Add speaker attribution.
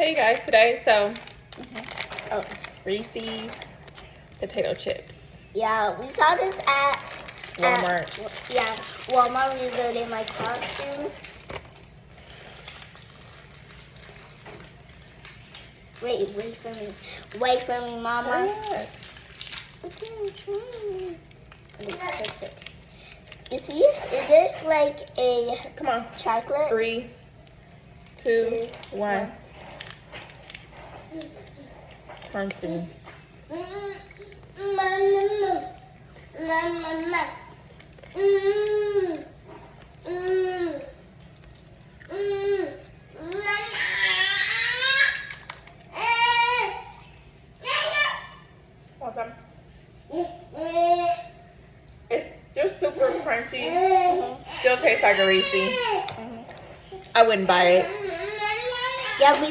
Speaker 1: Hey guys, today, so
Speaker 2: Oh,
Speaker 1: Reese's potato chips.
Speaker 2: yeah, we saw this at
Speaker 1: Walmart.
Speaker 2: Walmart. We got in my costume. Wait for me, Mama.
Speaker 1: What?
Speaker 2: Okay, I'm trying. You see, is this like a
Speaker 1: Come on.
Speaker 2: chocolate?
Speaker 1: 3, 2, 1. Crunchy. What's up? It's just super crunchy. Still tastes like a Reese. I wouldn't buy it.
Speaker 2: Yeah, we